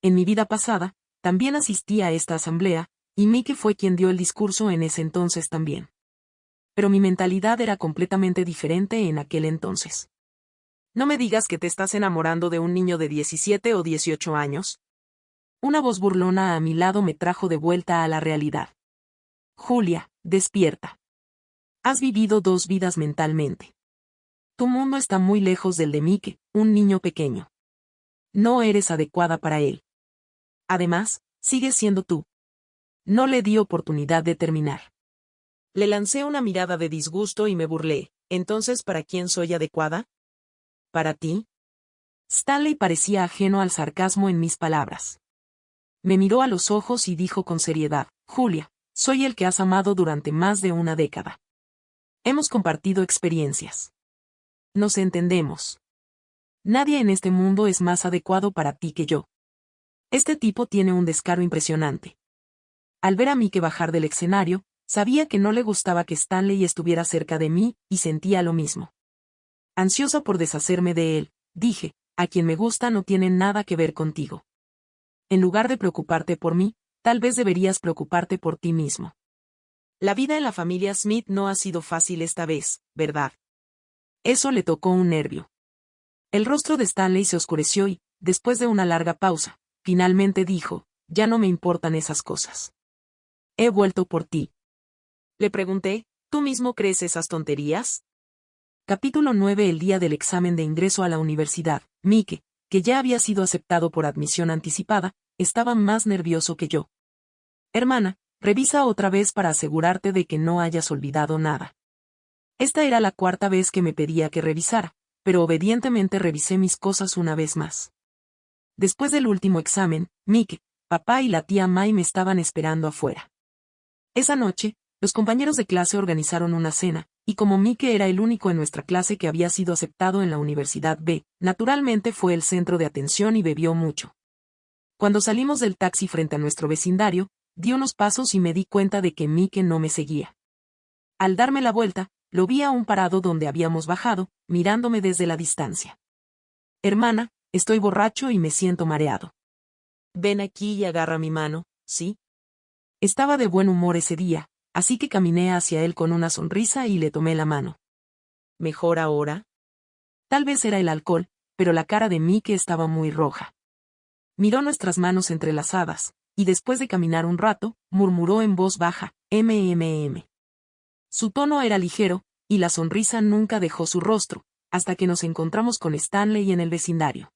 En mi vida pasada, también asistí a esta asamblea, y Mike fue quien dio el discurso en ese entonces también. Pero mi mentalidad era completamente diferente en aquel entonces. No me digas que te estás enamorando de un niño de 17 o 18 años. Una voz burlona a mi lado me trajo de vuelta a la realidad. Julia, despierta. Has vivido dos vidas mentalmente. Tu mundo está muy lejos del de Mike, un niño pequeño. No eres adecuada para él. Además, sigues siendo tú. No le di oportunidad de terminar. Le lancé una mirada de disgusto y me burlé. Entonces, ¿para quién soy adecuada? ¿Para ti? Stanley parecía ajeno al sarcasmo en mis palabras. Me miró a los ojos y dijo con seriedad, Julia, soy el que has amado durante más de una década. Hemos compartido experiencias. Nos entendemos. Nadie en este mundo es más adecuado para ti que yo. Este tipo tiene un descaro impresionante. Al ver a Mike bajar del escenario, sabía que no le gustaba que Stanley estuviera cerca de mí, y sentía lo mismo. Ansiosa por deshacerme de él, dije, a quien me gusta no tiene nada que ver contigo. En lugar de preocuparte por mí, tal vez deberías preocuparte por ti mismo. La vida en la familia Smith no ha sido fácil esta vez, ¿verdad? Eso le tocó un nervio. El rostro de Stanley se oscureció y, después de una larga pausa, finalmente dijo, ya no me importan esas cosas. He vuelto por ti. Le pregunté, ¿tú mismo crees esas tonterías? Capítulo 9. El día del examen de ingreso a la universidad, Mike, que ya había sido aceptado por admisión anticipada, estaba más nervioso que yo. Hermana, revisa otra vez para asegurarte de que no hayas olvidado nada. Esta era la cuarta vez que me pedía que revisara, pero obedientemente revisé mis cosas una vez más. Después del último examen, Mike, papá y la tía May me estaban esperando afuera. Esa noche, los compañeros de clase organizaron una cena, y como Mike era el único en nuestra clase que había sido aceptado en la Universidad B, naturalmente fue el centro de atención y bebió mucho. Cuando salimos del taxi frente a nuestro vecindario, di unos pasos y me di cuenta de que Mike no me seguía. Al darme la vuelta, lo vi aún parado donde habíamos bajado, mirándome desde la distancia. Hermana, estoy borracho y me siento mareado. Ven aquí y agarra mi mano, ¿sí? Estaba de buen humor ese día, así que caminé hacia él con una sonrisa y le tomé la mano. ¿Mejor ahora? Tal vez era el alcohol, pero la cara de Mike estaba muy roja. Miró nuestras manos entrelazadas, y después de caminar un rato, murmuró en voz baja, MMM. Su tono era ligero, y la sonrisa nunca dejó su rostro, hasta que nos encontramos con Stanley en el vecindario.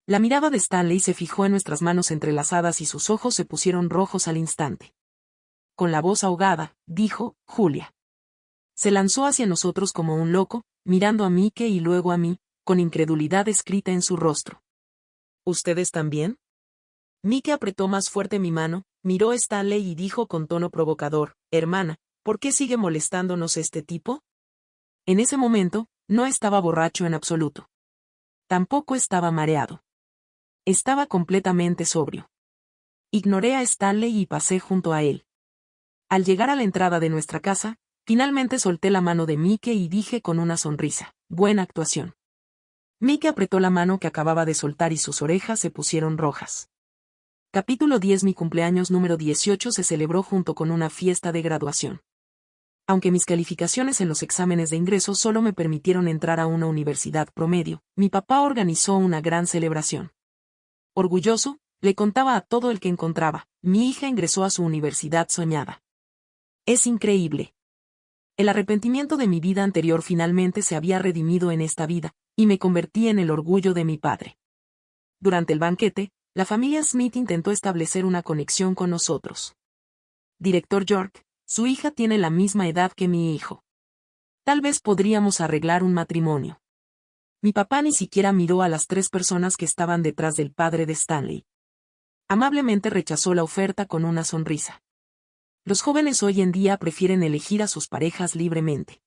La mirada de Stanley se fijó en nuestras manos entrelazadas y sus ojos se pusieron rojos al instante. Con la voz ahogada, dijo, Julia. Se lanzó hacia nosotros como un loco, mirando a Mike y luego a mí, con incredulidad escrita en su rostro. ¿Ustedes también? Mike apretó más fuerte mi mano, miró a Stanley y dijo con tono provocador, hermana, ¿por qué sigue molestándonos este tipo? En ese momento, no estaba borracho en absoluto. Tampoco estaba mareado. Estaba completamente sobrio. Ignoré a Stanley y pasé junto a él. Al llegar a la entrada de nuestra casa, finalmente solté la mano de Mike y dije con una sonrisa, buena actuación. Mike apretó la mano que acababa de soltar y sus orejas se pusieron rojas. Capítulo 10. Mi cumpleaños número 18 se celebró junto con una fiesta de graduación. Aunque mis calificaciones en los exámenes de ingreso solo me permitieron entrar a una universidad promedio, mi papá organizó una gran celebración. Orgulloso, le contaba a todo el que encontraba, mi hija ingresó a su universidad soñada. Es increíble. El arrepentimiento de mi vida anterior finalmente se había redimido en esta vida, y me convertí en el orgullo de mi padre. Durante el banquete, la familia Smith intentó establecer una conexión con nosotros. Director York, su hija tiene la misma edad que mi hijo. Tal vez podríamos arreglar un matrimonio. Mi papá ni siquiera miró a las tres personas que estaban detrás del padre de Stanley. Amablemente rechazó la oferta con una sonrisa. Los jóvenes hoy en día prefieren elegir a sus parejas libremente.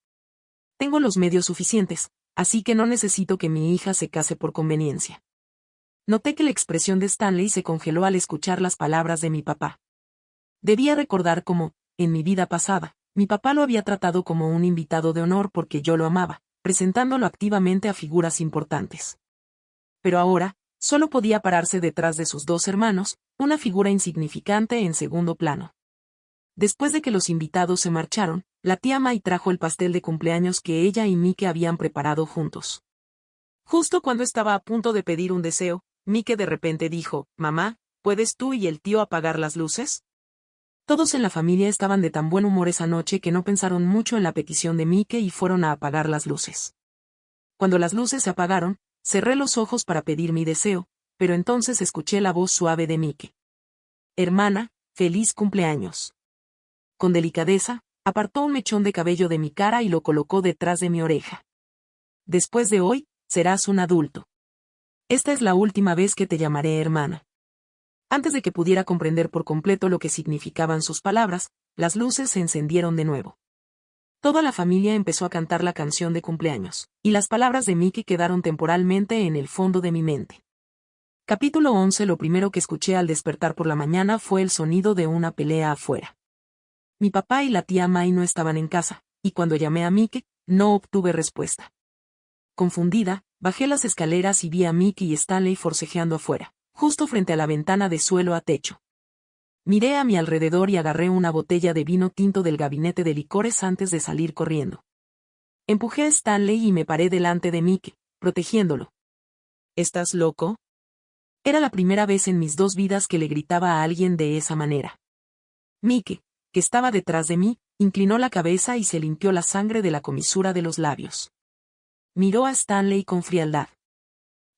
Tengo los medios suficientes, así que no necesito que mi hija se case por conveniencia. Noté que la expresión de Stanley se congeló al escuchar las palabras de mi papá. Debía recordar cómo, en mi vida pasada, mi papá lo había tratado como un invitado de honor porque yo lo amaba, presentándolo activamente a figuras importantes. Pero ahora, solo podía pararse detrás de sus dos hermanos, una figura insignificante en segundo plano. Después de que los invitados se marcharon, la tía May trajo el pastel de cumpleaños que ella y Mike habían preparado juntos. Justo cuando estaba a punto de pedir un deseo, Mike de repente dijo, «Mamá, ¿puedes tú y el tío apagar las luces?». Todos en la familia estaban de tan buen humor esa noche que no pensaron mucho en la petición de Mike y fueron a apagar las luces. Cuando las luces se apagaron, cerré los ojos para pedir mi deseo, pero entonces escuché la voz suave de Mike. «Hermana, feliz cumpleaños». Con delicadeza, apartó un mechón de cabello de mi cara y lo colocó detrás de mi oreja. «Después de hoy, serás un adulto. Esta es la última vez que te llamaré hermana». Antes de que pudiera comprender por completo lo que significaban sus palabras, las luces se encendieron de nuevo. Toda la familia empezó a cantar la canción de cumpleaños, y las palabras de Mickey quedaron temporalmente en el fondo de mi mente. Capítulo 11. Lo primero que escuché al despertar por la mañana fue el sonido de una pelea afuera. Mi papá y la tía May no estaban en casa, y cuando llamé a Mickey, no obtuve respuesta. Confundida, bajé las escaleras y vi a Mickey y Stanley forcejeando afuera, justo frente a la ventana de suelo a techo. Miré a mi alrededor y agarré una botella de vino tinto del gabinete de licores antes de salir corriendo. Empujé a Stanley y me paré delante de Mickey, protegiéndolo. ¿Estás loco? Era la primera vez en mis dos vidas que le gritaba a alguien de esa manera. Mickey, que estaba detrás de mí, inclinó la cabeza y se limpió la sangre de la comisura de los labios. Miró a Stanley con frialdad.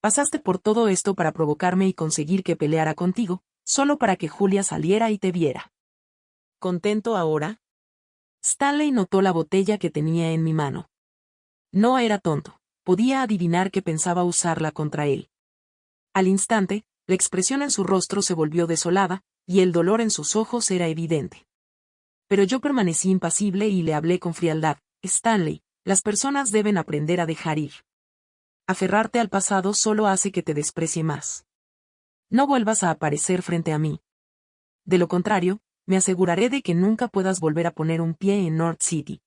Pasaste por todo esto para provocarme y conseguir que peleara contigo, solo para que Julia saliera y te viera. ¿Contento ahora? Stanley notó la botella que tenía en mi mano. No era tonto, podía adivinar que pensaba usarla contra él. Al instante, la expresión en su rostro se volvió desolada, y el dolor en sus ojos era evidente. Pero yo permanecí impasible y le hablé con frialdad. Stanley, las personas deben aprender a dejar ir. Aferrarte al pasado solo hace que te desprecie más. No vuelvas a aparecer frente a mí. De lo contrario, me aseguraré de que nunca puedas volver a poner un pie en North City.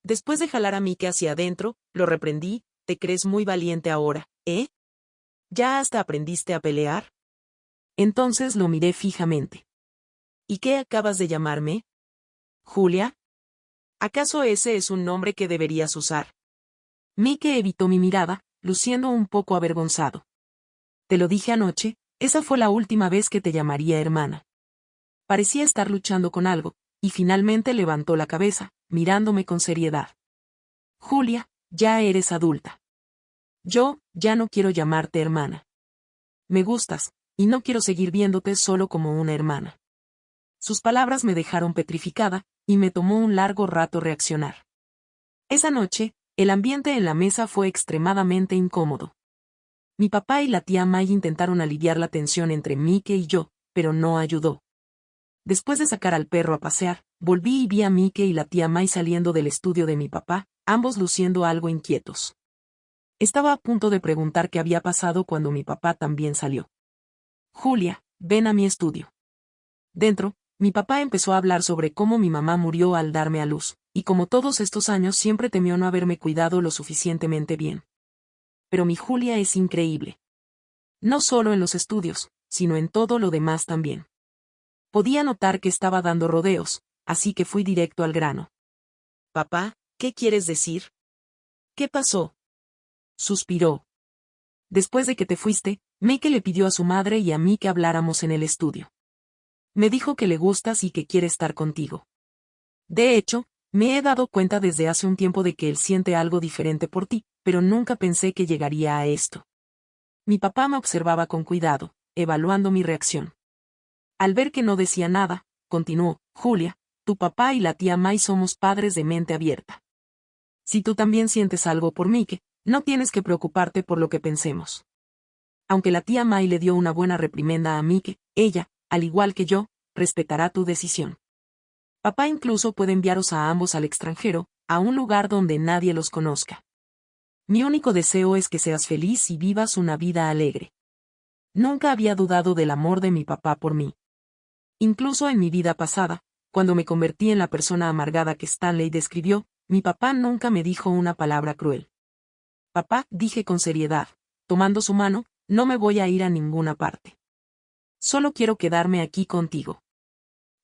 Después de jalar a Mike hacia adentro, lo reprendí. ¿Te crees muy valiente ahora, eh? ¿Ya hasta aprendiste a pelear? Entonces lo miré fijamente. ¿Y qué acabas de llamarme? ¿Julia? ¿Acaso ese es un nombre que deberías usar? Mike evitó mi mirada, luciendo un poco avergonzado. Te lo dije anoche, esa fue la última vez que te llamaría hermana. Parecía estar luchando con algo, y finalmente levantó la cabeza, mirándome con seriedad. Julia, ya eres adulta. Yo, ya no quiero llamarte hermana. Me gustas, y no quiero seguir viéndote solo como una hermana. Sus palabras me dejaron petrificada, y me tomó un largo rato reaccionar. Esa noche, el ambiente en la mesa fue extremadamente incómodo. Mi papá y la tía May intentaron aliviar la tensión entre Mike y yo, pero no ayudó. Después de sacar al perro a pasear, volví y vi a Mike y la tía May saliendo del estudio de mi papá, ambos luciendo algo inquietos. Estaba a punto de preguntar qué había pasado cuando mi papá también salió. Julia, ven a mi estudio. Dentro, mi papá empezó a hablar sobre cómo mi mamá murió al darme a luz, y como todos estos años siempre temió no haberme cuidado lo suficientemente bien. Pero mi Julia es increíble. No solo en los estudios, sino en todo lo demás también. Podía notar que estaba dando rodeos, así que fui directo al grano. Papá, ¿qué quieres decir? ¿Qué pasó? Suspiró. Después de que te fuiste, Mike le pidió a su madre y a mí que habláramos en el estudio. Me dijo que le gustas y que quiere estar contigo. De hecho, me he dado cuenta desde hace un tiempo de que él siente algo diferente por ti, pero nunca pensé que llegaría a esto. Mi papá me observaba con cuidado, evaluando mi reacción. Al ver que no decía nada, continuó, Julia, tu papá y la tía May somos padres de mente abierta. Si tú también sientes algo por Mike, no tienes que preocuparte por lo que pensemos. Aunque la tía May le dio una buena reprimenda a Mike, ella, al igual que yo, respetará tu decisión. Papá incluso puede enviaros a ambos al extranjero, a un lugar donde nadie los conozca. Mi único deseo es que seas feliz y vivas una vida alegre. Nunca había dudado del amor de mi papá por mí. Incluso en mi vida pasada, cuando me convertí en la persona amargada que Stanley describió, mi papá nunca me dijo una palabra cruel. Papá, dije con seriedad, tomando su mano, no me voy a ir a ninguna parte. Solo quiero quedarme aquí contigo.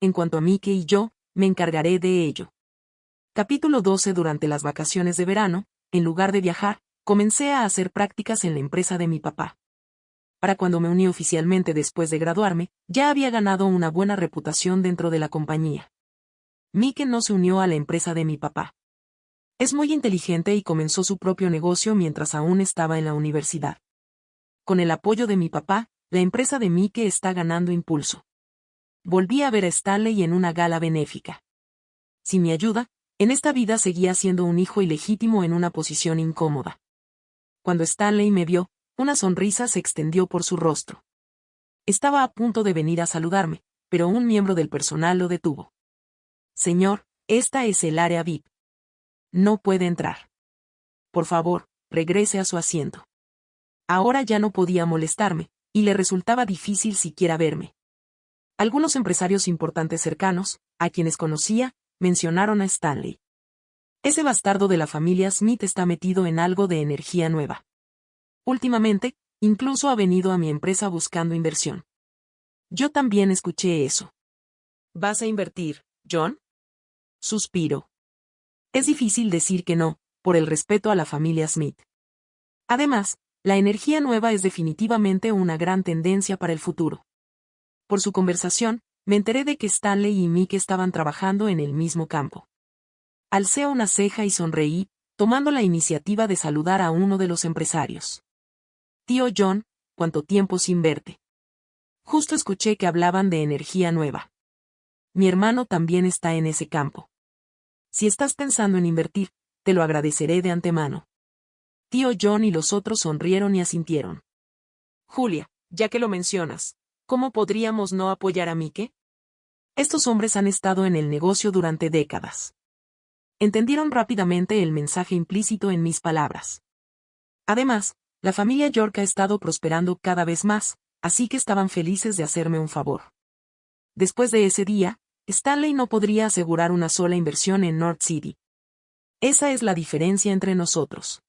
En cuanto a Mike y yo, me encargaré de ello. Capítulo 12. Durante las vacaciones de verano, en lugar de viajar, comencé a hacer prácticas en la empresa de mi papá. Para cuando me uní oficialmente después de graduarme, ya había ganado una buena reputación dentro de la compañía. Mike no se unió a la empresa de mi papá. Es muy inteligente y comenzó su propio negocio mientras aún estaba en la universidad. Con el apoyo de mi papá, la empresa de Mike está ganando impulso. Volví a ver a Stanley en una gala benéfica. Sin mi ayuda, en esta vida seguía siendo un hijo ilegítimo en una posición incómoda. Cuando Stanley me vio, una sonrisa se extendió por su rostro. Estaba a punto de venir a saludarme, pero un miembro del personal lo detuvo. Señor, esta es el área VIP. No puede entrar. Por favor, regrese a su asiento. Ahora ya no podía molestarme, y le resultaba difícil siquiera verme. Algunos empresarios importantes cercanos, a quienes conocía, mencionaron a Stanley. Ese bastardo de la familia Smith está metido en algo de energía nueva. Últimamente, incluso ha venido a mi empresa buscando inversión. Yo también escuché eso. ¿Vas a invertir, John? Suspiro. Es difícil decir que no, por el respeto a la familia Smith. Además, la energía nueva es definitivamente una gran tendencia para el futuro. Por su conversación, me enteré de que Stanley y Mike estaban trabajando en el mismo campo. Alcé una ceja y sonreí, tomando la iniciativa de saludar a uno de los empresarios. Tío John, ¿cuánto tiempo sin verte? Justo escuché que hablaban de energía nueva. Mi hermano también está en ese campo. Si estás pensando en invertir, te lo agradeceré de antemano. Tío John y los otros sonrieron y asintieron. Julia, ya que lo mencionas, ¿cómo podríamos no apoyar a Mike? Estos hombres han estado en el negocio durante décadas. Entendieron rápidamente el mensaje implícito en mis palabras. Además, la familia York ha estado prosperando cada vez más, así que estaban felices de hacerme un favor. Después de ese día, Stanley no podría asegurar una sola inversión en North City. Esa es la diferencia entre nosotros.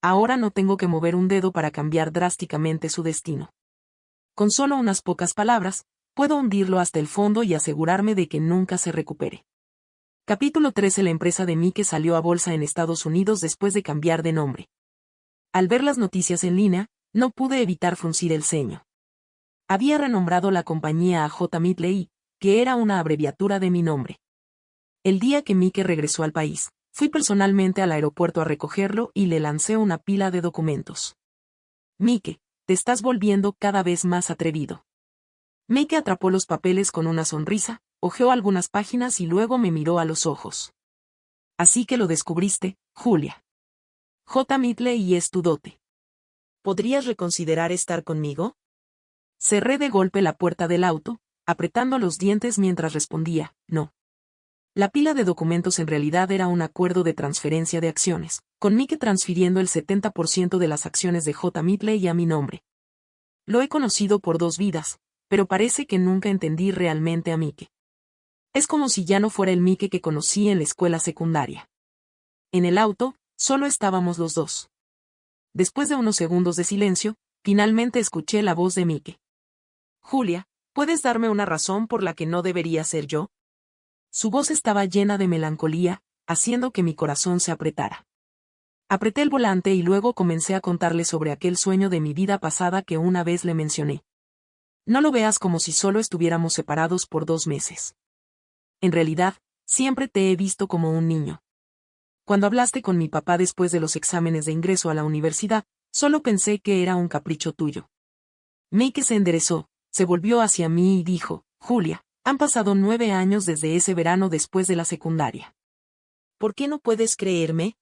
Ahora no tengo que mover un dedo para cambiar drásticamente su destino. Con solo unas pocas palabras, puedo hundirlo hasta el fondo y asegurarme de que nunca se recupere. Capítulo 13. La empresa de Mike salió a bolsa en Estados Unidos después de cambiar de nombre. Al ver las noticias en línea, no pude evitar fruncir el ceño. Había renombrado la compañía a J. Midley, que era una abreviatura de mi nombre. El día que Mike regresó al país, fui personalmente al aeropuerto a recogerlo y le lancé una pila de documentos. Mike, te estás volviendo cada vez más atrevido. Mike atrapó los papeles con una sonrisa, hojeó algunas páginas y luego me miró a los ojos. Así que lo descubriste, Julia. J. Midley es tu dote. ¿Podrías reconsiderar estar conmigo? Cerré de golpe la puerta del auto, apretando los dientes mientras respondía, no. La pila de documentos en realidad era un acuerdo de transferencia de acciones, con Mike transfiriendo el 70% de las acciones de J. Midley a mi nombre. Lo he conocido por 2 vidas, pero parece que nunca entendí realmente a Mike. Es como si ya no fuera el Mike que conocí en la escuela secundaria. En el auto, solo estábamos los dos. Después de unos segundos de silencio, finalmente escuché la voz de Mike. Julia, ¿puedes darme una razón por la que no debería ser yo? Su voz estaba llena de melancolía, haciendo que mi corazón se apretara. Apreté el volante y luego comencé a contarle sobre aquel sueño de mi vida pasada que una vez le mencioné. No lo veas como si solo estuviéramos separados por 2 meses. En realidad, siempre te he visto como un niño. Cuando hablaste con mi papá después de los exámenes de ingreso a la universidad, solo pensé que era un capricho tuyo. Mike se enderezó, se volvió hacia mí y dijo, Julia, han pasado 9 años desde ese verano después de la secundaria. ¿Por qué no puedes creerme?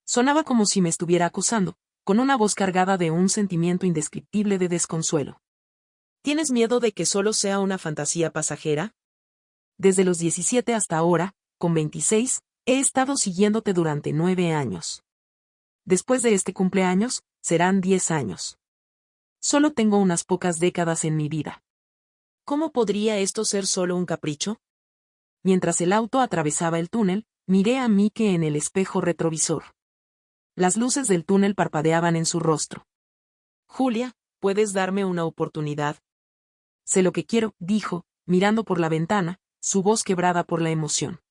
Sonaba como si me estuviera acusando, con una voz cargada de un sentimiento indescriptible de desconsuelo. ¿Tienes miedo de que solo sea una fantasía pasajera? Desde los 17 hasta ahora, con 26, he estado siguiéndote durante 9 años. Después de este cumpleaños, serán 10 años. Solo tengo unas pocas décadas en mi vida. ¿Cómo podría esto ser solo un capricho? Mientras el auto atravesaba el túnel, miré a Mike en el espejo retrovisor. Las luces del túnel parpadeaban en su rostro. Julia, ¿puedes darme una oportunidad? Sé lo que quiero, dijo, mirando por la ventana, su voz quebrada por la emoción.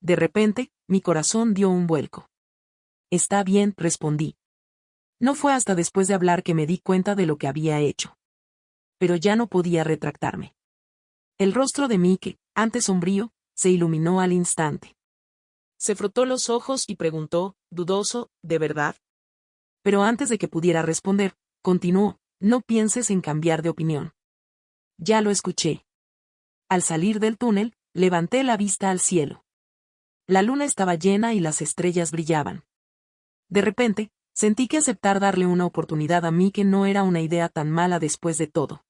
De repente, mi corazón dio un vuelco. Está bien, respondí. No fue hasta después de hablar que me di cuenta de lo que había hecho. Pero ya no podía retractarme. El rostro de Mike, antes sombrío, se iluminó al instante. Se frotó los ojos y preguntó, dudoso, ¿de verdad? Pero antes de que pudiera responder, continuó, no pienses en cambiar de opinión. Ya lo escuché. Al salir del túnel, levanté la vista al cielo. La luna estaba llena y las estrellas brillaban. De repente, sentí que aceptar darle una oportunidad a Mike no era una idea tan mala después de todo.